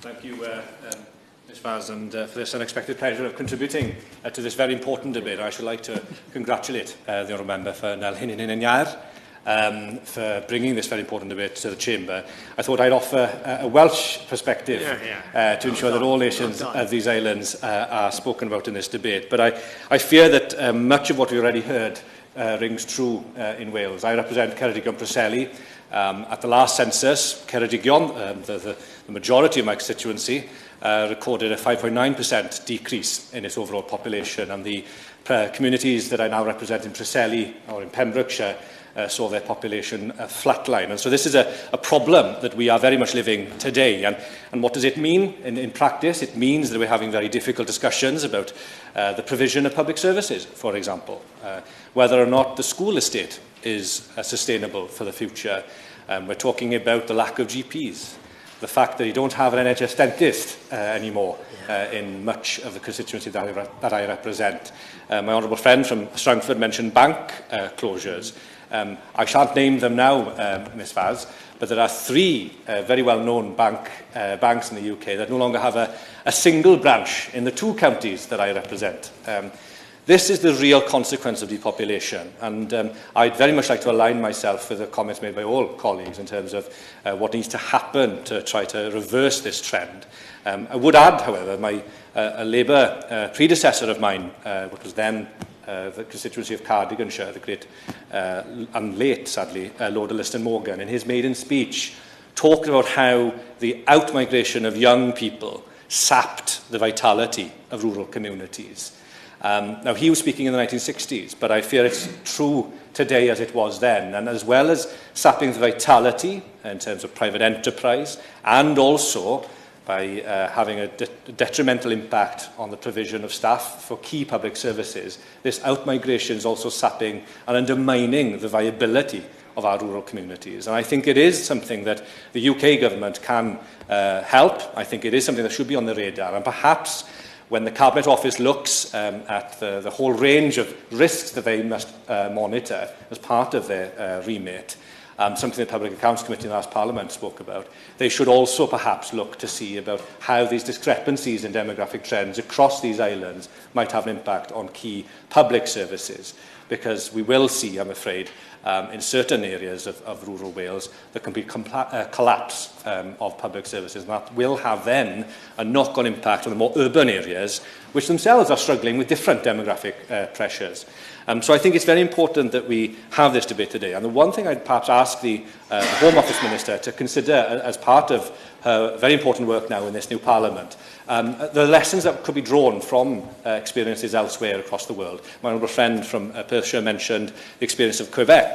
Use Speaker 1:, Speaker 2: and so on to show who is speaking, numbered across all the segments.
Speaker 1: Thank you, Ms Vaz, and for this unexpected pleasure of contributing to this very important debate. I should like to congratulate the Honourable Member for for bringing this very important debate to the Chamber. I thought I'd offer a Welsh perspective to ensure that all nations of these islands are spoken about in this debate. But I fear that much of what we already heard rings true in Wales. I represent Ceredigion Preseli. At the last census, Ceredigion, the majority of my constituency, recorded a 5.9% decrease in its overall population, and the communities that I now represent in Preseli or in Pembrokeshire saw their population flatline. And so this is a problem that we are very much living today. And what does it mean in practice? It means that we're having very difficult discussions about the provision of public services, for example, whether or not the school estate is sustainable for the future. We're talking about the lack of GPs, the fact that you don't have an NHS dentist anymore in much of the constituency that I represent. My honourable friend from Strangford mentioned bank closures. I shan't name them now, Ms Vaz, but there are three very well-known banks in the UK that no longer have a single branch in the two counties that I represent. This is the real consequence of depopulation, and I'd very much like to align myself with the comments made by all colleagues in terms of what needs to happen to try to reverse this trend. I would add, however, a Labour predecessor of mine, which was then the constituency of Cardiganshire, the great and late, sadly, Lord Liston Morgan, in his maiden speech, talked about how the out-migration of young people sapped the vitality of rural communities. Now, he was speaking in the 1960s, but I fear it's true today as it was then. And as well as sapping the vitality in terms of private enterprise, and also by having a detrimental impact on the provision of staff for key public services, this out-migration is also sapping and undermining the viability of our rural communities. And I think it is something that the UK government can help. I think it is something that should be on the radar. And perhaps when the Cabinet Office looks at the whole range of risks that they must monitor as part of their remit, something the Public Accounts Committee in the last Parliament spoke about, they should also perhaps look to see about how these discrepancies in demographic trends across these islands might have an impact on key public services. Because we will see, I'm afraid, in certain areas of rural Wales, there can be collapse of public services. And that will have then a knock-on impact on the more urban areas, which themselves are struggling with different demographic pressures. So I think it's very important that we have this debate today. And the one thing I'd perhaps ask the Home Office Minister to consider as part of her very important work now in this new Parliament, the lessons that could be drawn from experiences elsewhere across the world. My honourable friend from Perthshire mentioned the experience of Quebec.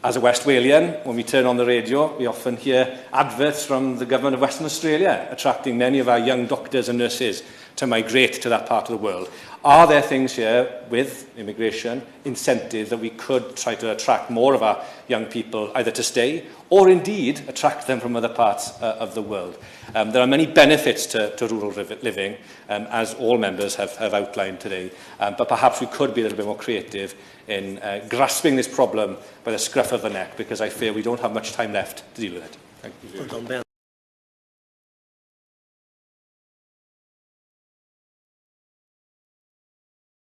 Speaker 1: As a West Walian, when we turn on the radio, we often hear adverts from the government of Western Australia, attracting many of our young doctors and nurses to migrate to that part of the world. Are there things here with immigration incentives that we could try to attract more of our young people either to stay or indeed attract them from other parts of the world? There are many benefits to rural living, as all members have outlined today, but perhaps we could be a little bit more creative in grasping this problem by the scruff of the neck, because I fear we don't have much time left to deal with it. Thank you.